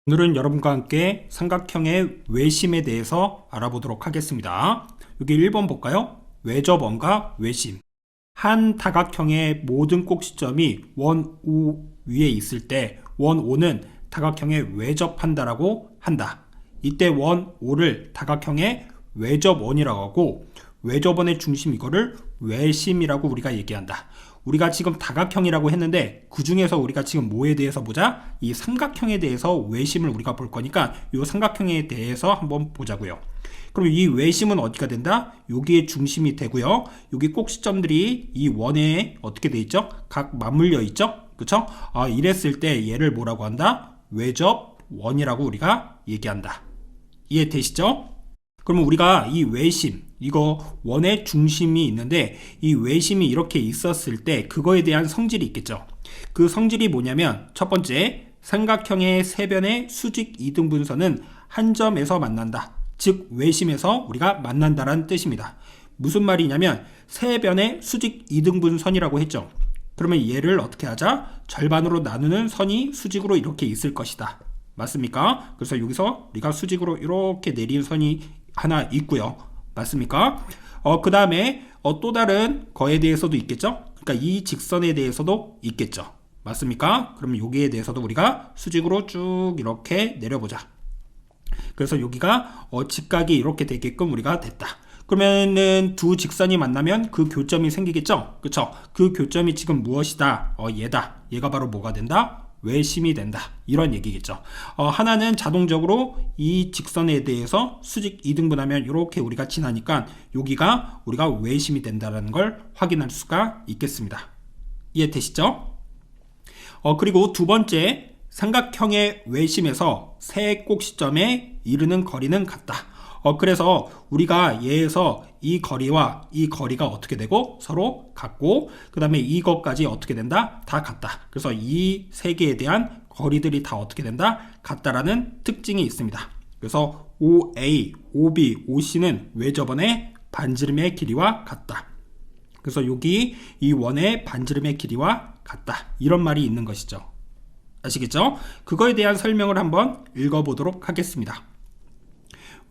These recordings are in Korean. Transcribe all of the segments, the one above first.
오늘은 여러분과 함께 삼각형의 외심에 대해서 알아보도록 하겠습니다. 여기 1번 볼까요? 외접원과 외심. 한 다각형의 모든 꼭지점이 원 O 위에 있을 때 원 O는 다각형에 외접한다라고 한다. 이때 원 O를 다각형의 외접원이라고 하고 외접원의 중심 이거를 외심이라고 우리가 얘기한다. 우리가 지금 다각형이라고 했는데 그 중에서 우리가 지금 뭐에 대해서 보자? 이 삼각형에 대해서 외심을 우리가 볼 거니까 이 삼각형에 대해서 한번 보자고요. 그럼 이 외심은 어디가 된다? 여기에 중심이 되고요. 여기 꼭지점들이 이 원에 어떻게 돼 있죠? 각 맞물려 있죠? 그쵸? 이랬을 때 얘를 뭐라고 한다? 외접원이라고 우리가 얘기한다. 이해되시죠? 그러면 우리가 이 외심, 이거 원의 중심이 있는데 이 외심이 이렇게 있었을 때 그거에 대한 성질이 있겠죠. 그 성질이 뭐냐면 첫 번째, 삼각형의 세 변의 수직 이등분선은 한 점에서 만난다. 즉 외심에서 우리가 만난다라는 뜻입니다. 무슨 말이냐면 세 변의 수직 이등분선이라고 했죠. 그러면 얘를 어떻게 하자? 절반으로 나누는 선이 수직으로 이렇게 있을 것이다. 맞습니까? 그래서 여기서 우리가 수직으로 이렇게 내린 선이 하나 있고요. 맞습니까? 그 다음에 또 다른 거에 대해서도 있겠죠? 그러니까 이 직선에 대해서도 있겠죠. 맞습니까? 그러면 여기에 대해서도 우리가 수직으로 쭉 이렇게 내려보자. 그래서 여기가 직각이 이렇게 되게끔 우리가 됐다. 그러면은 두 직선이 만나면 그 교점이 생기겠죠? 그쵸? 그 교점이 지금 무엇이다? 얘다. 얘가 바로 뭐가 된다? 외심이 된다. 이런 얘기겠죠. 하나는 자동적으로 이 직선에 대해서 수직 이등분하면 이렇게 우리가 지나니까 여기가 우리가 외심이 된다는 걸 확인할 수가 있겠습니다. 이해되시죠? 그리고 두 번째, 삼각형의 외심에서 세 꼭지점에 이르는 거리는 같다. 그래서 우리가 얘에서 이 거리와 이 거리가 어떻게 되고 서로 같고 그 다음에 이것까지 어떻게 된다? 다 같다. 그래서 이 세 개에 대한 거리들이 다 어떻게 된다? 같다라는 특징이 있습니다. 그래서 OA, OB, OC는 외접원의 반지름의 길이와 같다. 그래서 여기 이 원의 반지름의 길이와 같다. 이런 말이 있는 것이죠. 아시겠죠? 그거에 대한 설명을 한번 읽어보도록 하겠습니다.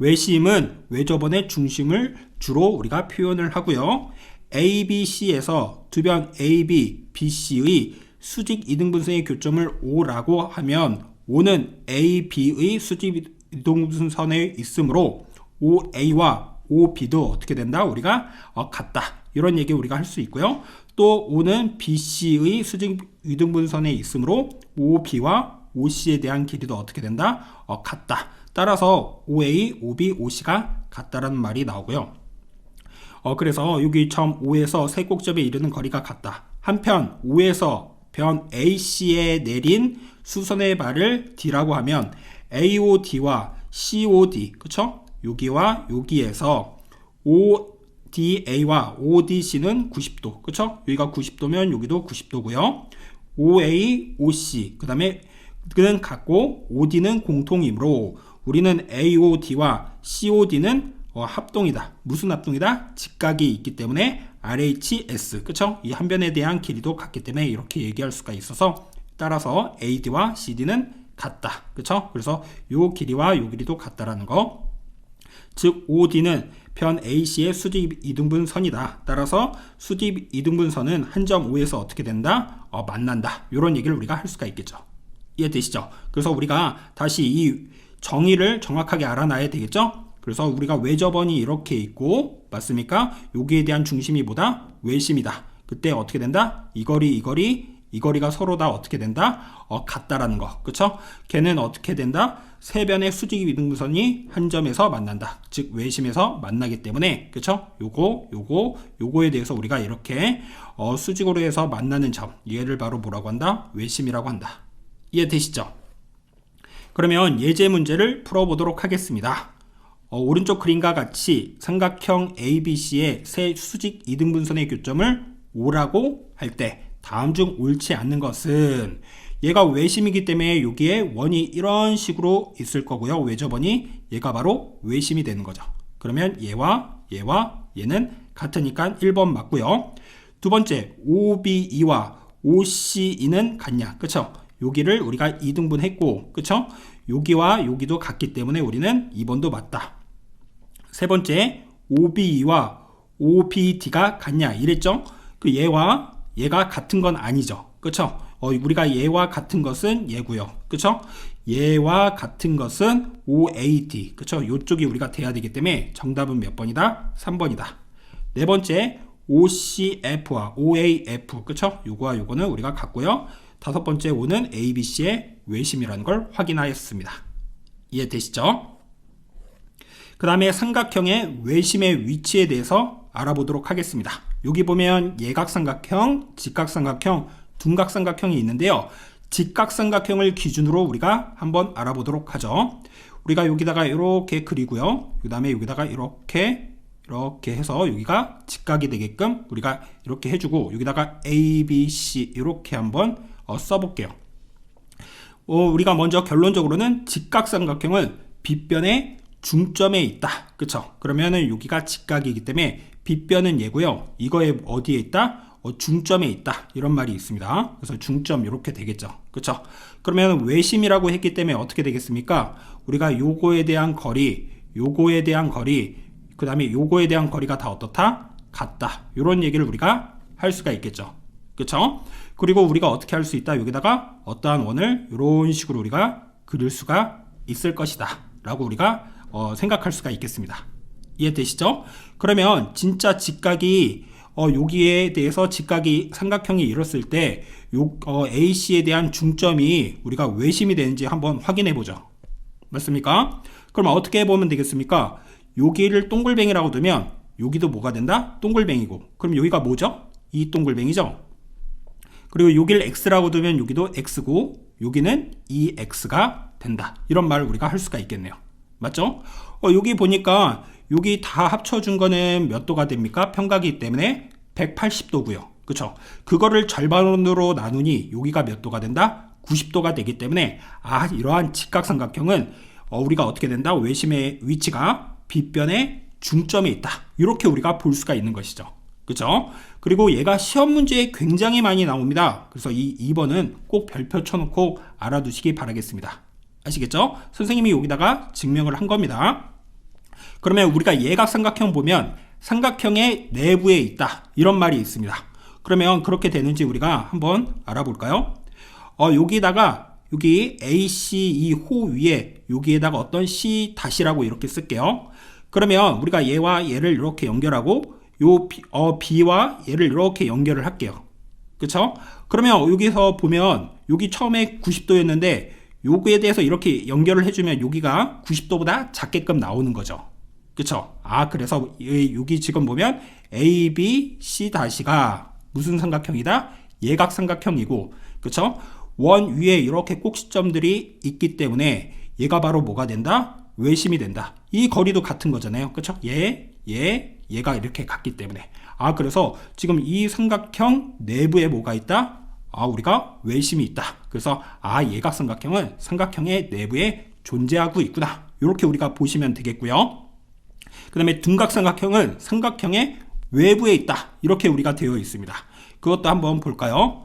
외심은 외접원의 중심을 주로 우리가 표현을 하고요. ABC에서 두 변 AB, BC의 수직 이등분선의 교점을 O라고 하면 O는 AB의 수직 이등분선에 있으므로 OA와 OB도 어떻게 된다? 우리가 같다. 이런 얘기 우리가 할 수 있고요. 또 O는 BC의 수직 이등분선에 있으므로 OB와 OC에 대한 길이도 어떻게 된다? 같다. 따라서 OA, OB, OC가 같다라는 말이 나오고요. 그래서 여기 처음 O에서 세 꼭지점에 이르는 거리가 같다. 한편 O에서 변 AC에 내린 수선의 발을 D라고 하면 AOD와 COD, 그쵸? 여기와 여기에서 ODA와 ODC는 90도, 그쵸? 여기가 90도면 여기도 90도고요. OA, OC, 그 다음에 그는 같고 OD는 공통이므로 우리는 AOD와 COD는 합동이다. 무슨 합동이다? 직각이 있기 때문에 RHS, 그쵸? 이 한 변에 대한 길이도 같기 때문에 이렇게 얘기할 수가 있어서 따라서 AD와 CD는 같다. 그쵸? 그래서 요 길이와 요 길이도 같다라는 거. 즉 OD는 편 AC의 수직 이등분선이다. 따라서 수직 이등분선은 한 점 O에서 어떻게 된다? 만난다. 이런 얘기를 우리가 할 수가 있겠죠. 이해되시죠? 그래서 우리가 다시 이 정의를 정확하게 알아놔야 되겠죠? 그래서 우리가 외접원이 이렇게 있고 맞습니까? 여기에 대한 중심이 뭐다? 외심이다. 그때 어떻게 된다? 이 거리가 서로 다 어떻게 된다? 같다라는 거. 그쵸? 걔는 어떻게 된다? 세 변의 수직 이등분선이 한 점에서 만난다. 즉 외심에서 만나기 때문에 그쵸? 요거에 대해서 우리가 이렇게 수직으로 해서 만나는 점, 얘를 바로 뭐라고 한다? 외심이라고 한다. 이해되시죠? 그러면 예제 문제를 풀어보도록 하겠습니다. 오른쪽 그림과 같이 삼각형 ABC의 세 수직 이등분선의 교점을 O라고 할 때 다음 중 옳지 않는 것은 얘가 외심이기 때문에 여기에 원이 이런 식으로 있을 거고요. 외접원이 얘가 바로 외심이 되는 거죠. 그러면 얘와 얘는 같으니까 1번 맞고요. 두 번째 OBE와 OCE는 같냐? 그쵸? 여기를 우리가 2등분 했고, 그쵸? 여기와 여기도 같기 때문에 우리는 2번도 맞다. 세 번째, OBE와 OBD가 같냐 이랬죠? 그 얘와 얘가 같은 건 아니죠. 그쵸? 우리가 얘와 같은 것은 얘고요. 그쵸? 얘와 같은 것은 OAD. 그쵸? 요쪽이 우리가 돼야 되기 때문에 정답은 몇 번이다? 3번이다. 네 번째, OCF와 OAF. 그쵸? 요거와 요거는 우리가 같고요. 다섯 번째, O는 ABC의 외심이라는 걸 확인하였습니다. 이해되시죠? 그 다음에 삼각형의 외심의 위치에 대해서 알아보도록 하겠습니다. 여기 보면 예각삼각형, 직각삼각형, 둔각삼각형이 있는데요. 직각삼각형을 기준으로 우리가 한번 알아보도록 하죠. 우리가 여기다가 이렇게 그리고요. 그 다음에 여기다가 이렇게 해서 여기가 직각이 되게끔 우리가 이렇게 해주고 여기다가 A, B, C 이렇게 한번 써볼게요. 우리가 먼저 결론적으로는 직각삼각형은 빗변의 중점에 있다. 그쵸? 그러면은 여기가 직각이기 때문에 빗변은 얘고요. 이거에 어디에 있다? 중점에 있다. 이런 말이 있습니다. 그래서 중점 이렇게 되겠죠. 그쵸? 그러면 외심이라고 했기 때문에 어떻게 되겠습니까? 우리가 요거에 대한 거리, 요거에 대한 거리, 그 다음에 요거에 대한 거리가 다 어떻다? 같다. 이런 얘기를 우리가 할 수가 있겠죠. 그쵸? 그리고 우리가 어떻게 할 수 있다? 여기다가 어떠한 원을 이런 식으로 우리가 그릴 수가 있을 것이다. 라고 우리가 생각할 수가 있겠습니다. 이해되시죠? 그러면 진짜 직각이 여기에 대해서 직각이 삼각형이 이뤘을 때 AC에 대한 중점이 우리가 외심이 되는지 한번 확인해 보죠. 맞습니까? 그럼 어떻게 보면 되겠습니까? 여기를 동글뱅이라고 두면 여기도 뭐가 된다? 동글뱅이고. 그럼 여기가 뭐죠? 이 동글뱅이죠? 그리고 여기를 X라고 두면 여기도 X고 여기는 2X가 된다. 이런 말을 우리가 할 수가 있겠네요. 맞죠? 여기 보니까 여기 다 합쳐준 거는 몇 도가 됩니까? 평각이기 때문에 180도고요. 그쵸? 그거를 절반으로 나누니 여기가 몇 도가 된다? 90도가 되기 때문에 이러한 직각삼각형은 우리가 어떻게 된다? 외심의 위치가 빗변의 중점에 있다. 이렇게 우리가 볼 수가 있는 것이죠. 그쵸? 그리고 얘가 시험 문제에 굉장히 많이 나옵니다. 그래서 이 2번은 꼭 별표 쳐놓고 알아두시기 바라겠습니다. 아시겠죠? 선생님이 여기다가 증명을 한 겁니다. 그러면 우리가 예각삼각형 보면 삼각형의 내부에 있다. 이런 말이 있습니다. 그러면 그렇게 되는지 우리가 한번 알아볼까요? 여기다가 여기 AC 이 호 위에 여기에다가 어떤 C 다시라고 이렇게 쓸게요. 그러면 우리가 얘와 얘를 이렇게 연결하고 B와 얘를 이렇게 연결을 할게요. 그쵸? 그러면 여기서 보면 여기 처음에 90도였는데 요거에 대해서 이렇게 연결을 해주면 여기가 90도보다 작게끔 나오는 거죠. 그쵸? 그래서 여기 지금 보면 A, B, C 다시가 무슨 삼각형이다? 예각삼각형이고, 그쵸? 원 위에 이렇게 꼭지점들이 있기 때문에 얘가 바로 뭐가 된다? 외심이 된다. 이 거리도 같은 거잖아요. 그쵸? 얘가 이렇게 같기 때문에. 그래서 지금 이 삼각형 내부에 뭐가 있다? 우리가 외심이 있다. 그래서 예각삼각형은 삼각형의 내부에 존재하고 있구나. 이렇게 우리가 보시면 되겠고요. 그 다음에 둔각삼각형은 삼각형의 외부에 있다. 이렇게 우리가 되어 있습니다. 그것도 한번 볼까요?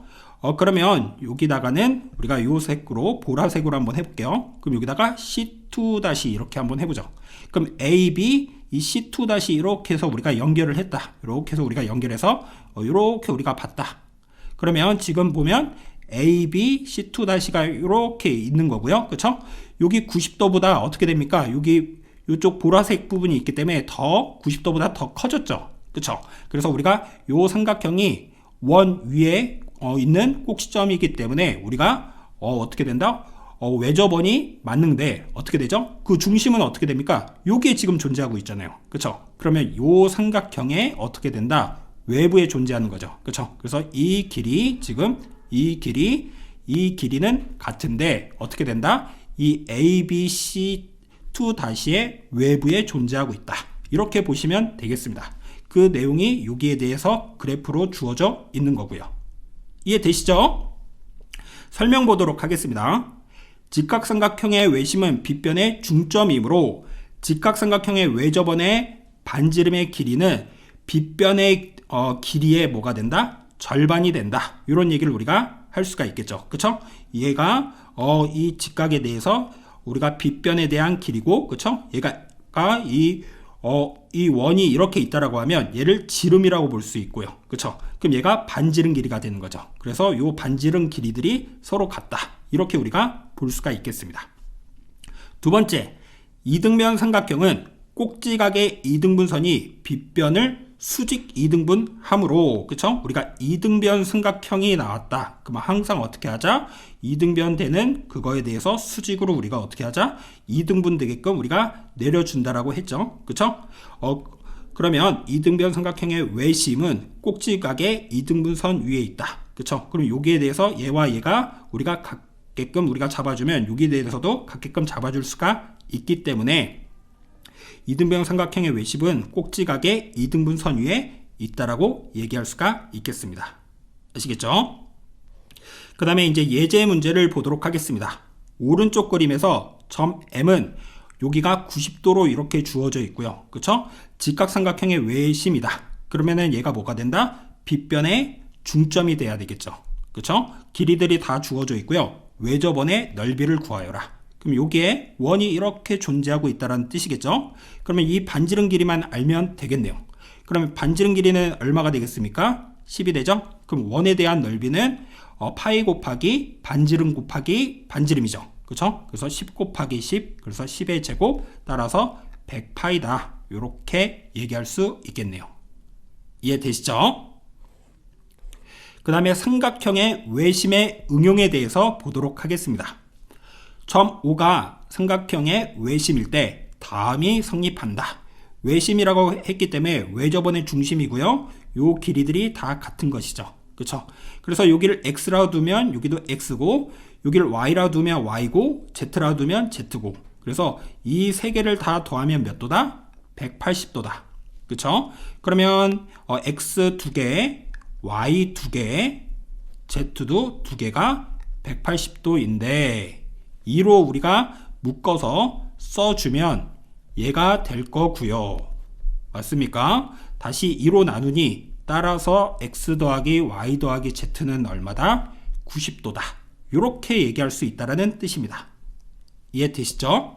그러면 여기다가는 우리가 요 색으로 보라색으로 한번 해볼게요. 그럼 여기다가 C2- 이렇게 한번 해보죠. 그럼 AB 이 C2- 이렇게 해서 우리가 연결을 했다. 이렇게 해서 우리가 연결해서 이렇게 우리가 봤다. 그러면 지금 보면 AB C2-가 이렇게 있는 거고요. 그쵸? 여기 90도보다 어떻게 됩니까? 여기 이쪽 보라색 부분이 있기 때문에 90도보다 더 커졌죠. 그쵸? 그래서 우리가 요 삼각형이 원 위에 있는 꼭지점이기 때문에 우리가 어떻게 된다? 외접원이 맞는데 어떻게 되죠? 그 중심은 어떻게 됩니까? 여기에 지금 존재하고 있잖아요. 그쵸? 그러면 요 삼각형에 어떻게 된다? 외부에 존재하는 거죠. 그쵸? 그래서 이 길이 지금 이 길이는 같은데 어떻게 된다? 이 ABC2-의 외부에 존재하고 있다. 이렇게 보시면 되겠습니다. 그 내용이 여기에 대해서 그래프로 주어져 있는 거고요. 이해되시죠? 설명 보도록 하겠습니다. 직각삼각형의 외심은 빗변의 중점이므로 직각삼각형의 외접원의 반지름의 길이는 빗변의 길이의 뭐가 된다? 절반이 된다. 이런 얘기를 우리가 할 수가 있겠죠. 그쵸? 얘가 이 직각에 대해서 우리가 빗변에 대한 길이고, 그쵸? 얘가 이 원이 이렇게 있다라고 하면 얘를 지름이라고 볼 수 있고요. 그쵸? 그럼 얘가 반지름 길이가 되는 거죠. 그래서 요 반지름 길이들이 서로 같다. 이렇게 우리가 볼 수가 있겠습니다. 두 번째, 이등변 삼각형은 꼭지각의 이등분선이 빗변을 수직 이등분함으로, 그쵸? 우리가 이등변 삼각형이 나왔다. 그러면 항상 어떻게 하자? 이등변 되는 그거에 대해서 수직으로 우리가 어떻게 하자? 이등분 되게끔 우리가 내려준다라고 했죠. 그쵸? 그러면 이등변 삼각형의 외심은 꼭지각의 이등분선 위에 있다. 그쵸? 그럼 여기에 대해서 얘와 얘가 우리가 같게끔 우리가 잡아주면 여기에 대해서도 같게끔 잡아줄 수가 있기 때문에 이등변 삼각형의 외심은 꼭지각의 이등분선 위에 있다라고 얘기할 수가 있겠습니다. 아시겠죠? 그 다음에 이제 예제 문제를 보도록 하겠습니다. 오른쪽 그림에서 점 M은 여기가 90도로 이렇게 주어져 있고요. 그쵸? 직각삼각형의 외심이다. 그러면은 얘가 뭐가 된다? 빗변의 중점이 돼야 되겠죠. 그쵸? 길이들이 다 주어져 있고요. 외접원의 넓이를 구하여라. 그럼 여기에 원이 이렇게 존재하고 있다는 뜻이겠죠? 그러면 이 반지름 길이만 알면 되겠네요. 그러면 반지름 길이는 얼마가 되겠습니까? 10이 되죠? 그럼 원에 대한 넓이는 파이 곱하기 반지름 곱하기 반지름이죠. 그렇죠? 그래서 10 곱하기 10, 그래서 10의 제곱, 따라서 100파이다. 이렇게 얘기할 수 있겠네요. 이해되시죠? 그 다음에 삼각형의 외심의 응용에 대해서 보도록 하겠습니다. 점 O가 삼각형의 외심일 때 다음이 성립한다. 외심이라고 했기 때문에 외접원의 중심이고요. 요 길이들이 다 같은 것이죠. 그렇죠? 그래서 여기를 x라 두면 여기도 x고, 여기를 y라 두면 y고, z라 두면 z고. 그래서 이 세 개를 다 더하면 몇 도다? 180도다. 그렇죠? 그러면 x 두 개, y 두 개, z도 두 개가 180도인데 2로 우리가 묶어서 써주면 얘가 될 거고요. 맞습니까? 다시 2로 나누니 따라서 x 더하기 y 더하기 z는 얼마다? 90도다. 이렇게 얘기할 수 있다는 뜻입니다. 이해되시죠?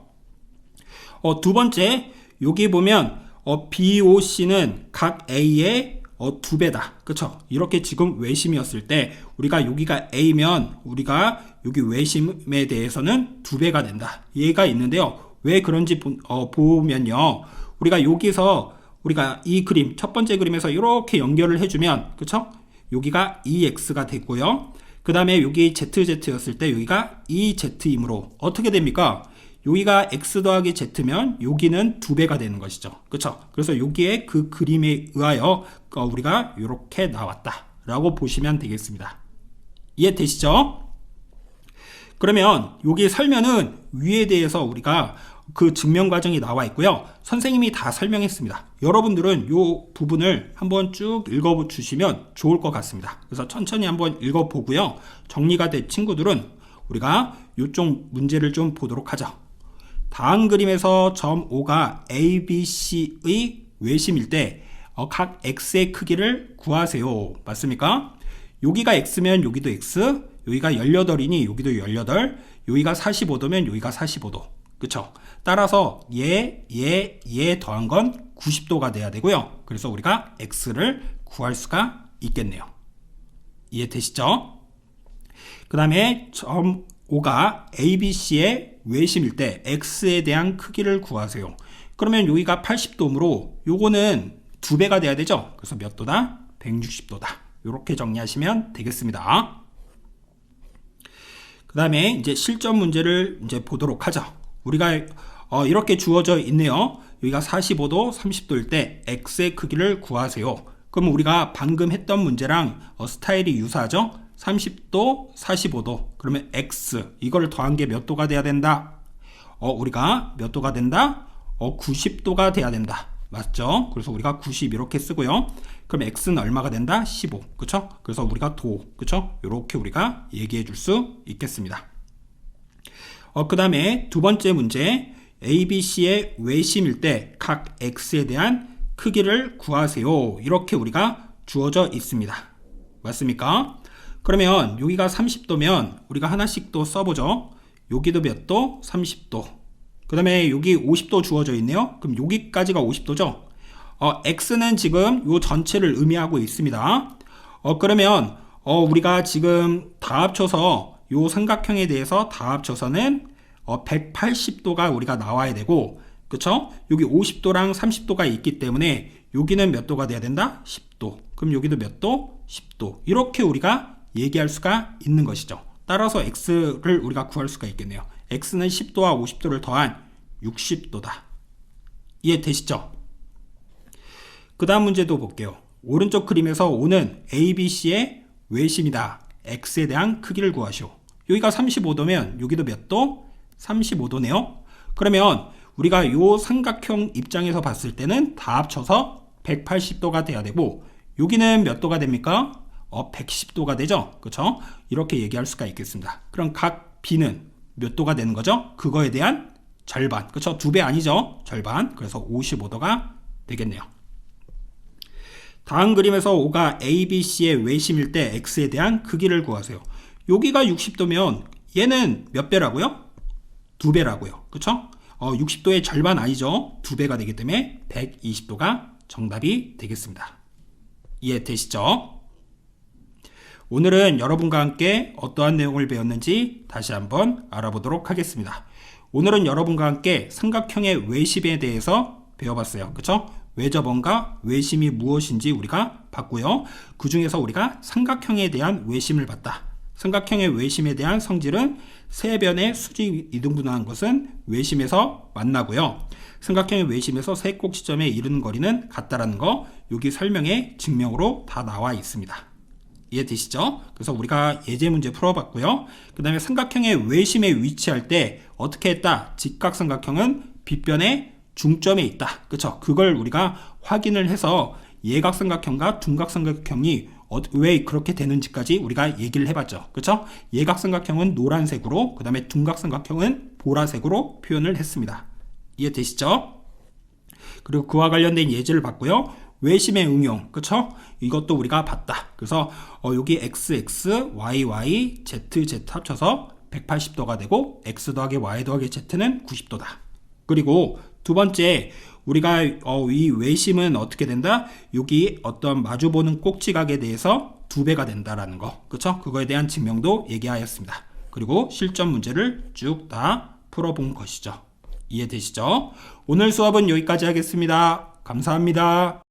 두 번째, 여기 보면 BOC는 각 A의 2배다. 그쵸? 이렇게 지금 외심이었을 때 우리가 여기가 A면 우리가 여기 외심에 대해서는 2배가 된다. 얘가 있는데요. 왜 그런지 보면요. 우리가 여기서 우리가 이 그림, 첫 번째 그림에서 이렇게 연결을 해주면, 그쵸? 여기가 2x가 되고요. 그 다음에 여기 ZZ였을 때 여기가 2z이므로 어떻게 됩니까? 여기가 x 더하기 z면 여기는 2배가 되는 것이죠. 그쵸? 그래서 여기에 그 그림에 의하여 우리가 이렇게 나왔다 라고 보시면 되겠습니다. 이해되시죠? 그러면 여기 설명은 위에 대해서 우리가 그 증명 과정이 나와 있고요. 선생님이 다 설명했습니다. 여러분들은 이 부분을 한번 쭉 읽어 주시면 좋을 것 같습니다. 그래서 천천히 한번 읽어 보고요. 정리가 된 친구들은 우리가 이쪽 문제를 좀 보도록 하죠. 다음 그림에서 점 O가 A, B, C의 외심일 때 각 X의 크기를 구하세요. 맞습니까? 여기가 X면 여기도 X, 여기가 18이니 여기도 18, 여기가 45도면 여기가 45도. 그쵸? 따라서 얘 더한 건 90도가 돼야 되고요. 그래서 우리가 X를 구할 수가 있겠네요. 이해되시죠? 그 다음에 점 O가 ABC의 외심일 때 X에 대한 크기를 구하세요. 그러면 여기가 80도므로 요거는 2배가 돼야 되죠? 그래서 몇 도다? 160도다. 이렇게 정리하시면 되겠습니다. 그 다음에 이제 실전 문제를 이제 보도록 하죠. 우리가 이렇게 주어져 있네요. 여기가 45도, 30도일 때 X의 크기를 구하세요. 그럼 우리가 방금 했던 문제랑 스타일이 유사하죠? 30도, 45도. 그러면 X 이걸 더한 게 몇 도가 돼야 된다? 우리가 몇 도가 된다? 90도가 돼야 된다. 맞죠? 그래서 우리가 90 이렇게 쓰고요. 그럼 X는 얼마가 된다? 15. 그쵸? 그래서 우리가 도. 그쵸? 이렇게 우리가 얘기해 줄 수 있겠습니다. 그 다음에 두 번째 문제. ABC의 외심일 때 각 X에 대한 크기를 구하세요. 이렇게 우리가 주어져 있습니다. 맞습니까? 그러면 여기가 30도면 우리가 하나씩 또 써보죠. 여기도 몇 도? 30도. 그 다음에 여기 50도 주어져 있네요. 그럼 여기까지가 50도죠. x는 지금 요 전체를 의미하고 있습니다. 그러면 우리가 지금 다 합쳐서 요 삼각형에 대해서 다 합쳐서는 180도가 우리가 나와야 되고, 그쵸? 여기 50도랑 30도가 있기 때문에 여기는 몇 도가 돼야 된다? 10도. 그럼 여기도 몇 도? 10도. 이렇게 우리가 얘기할 수가 있는 것이죠. 따라서 x를 우리가 구할 수가 있겠네요. x는 10도와 50도를 더한 60도다. 이해되시죠? 그 다음 문제도 볼게요. 오른쪽 그림에서 오는 ABC의 외심이다. x에 대한 크기를 구하시오. 여기가 35도면 여기도 몇 도? 35도네요. 그러면 우리가 요 삼각형 입장에서 봤을 때는 다 합쳐서 180도가 돼야 되고, 여기는 몇 도가 됩니까? 110도가 되죠. 그쵸? 이렇게 얘기할 수가 있겠습니다. 그럼 각 B는 몇 도가 되는 거죠? 그거에 대한 절반. 그쵸? 2배 아니죠? 절반. 그래서 55도가 되겠네요. 다음 그림에서 O가 ABC의 외심일 때 X에 대한 크기를 구하세요. 여기가 60도면 얘는 몇 배라고요? 2배라고요. 그쵸? 60도의 절반 아니죠? 2배가 되기 때문에 120도가 정답이 되겠습니다. 이해되시죠? 오늘은 여러분과 함께 어떠한 내용을 배웠는지 다시 한번 알아보도록 하겠습니다. 오늘은 여러분과 함께 삼각형의 외심에 대해서 배워봤어요. 그쵸? 외접원과 외심이 무엇인지 우리가 봤고요. 그 중에서 우리가 삼각형에 대한 외심을 봤다. 삼각형의 외심에 대한 성질은 세 변의 수직 이등분한 것은 외심에서 만나고요. 삼각형의 외심에서 세 꼭지점에 이르는 거리는 같다라는 거 여기 설명에 증명으로 다 나와 있습니다. 이해되시죠? 그래서 우리가 예제 문제 풀어봤고요. 그 다음에 삼각형의 외심에 위치할 때 어떻게 했다? 직각삼각형은 빗변의 중점에 있다. 그쵸? 그걸 우리가 확인을 해서 예각삼각형과 둔각삼각형이 왜 그렇게 되는지까지 우리가 얘기를 해봤죠. 그쵸? 예각삼각형은 노란색으로, 그 다음에 둔각삼각형은 보라색으로 표현을 했습니다. 이해되시죠? 그리고 그와 관련된 예제를 봤고요. 외심의 응용, 그쵸? 이것도 우리가 봤다. 그래서 여기 XX, YY, ZZ 합쳐서 180도가 되고 X 더하기 Y 더하기 Z는 90도다. 그리고 두 번째, 우리가 이 외심은 어떻게 된다? 여기 어떤 마주보는 꼭지각에 대해서 2배가 된다라는 거, 그쵸? 그거에 대한 증명도 얘기하였습니다. 그리고 실전 문제를 쭉 다 풀어본 것이죠. 이해되시죠? 오늘 수업은 여기까지 하겠습니다. 감사합니다.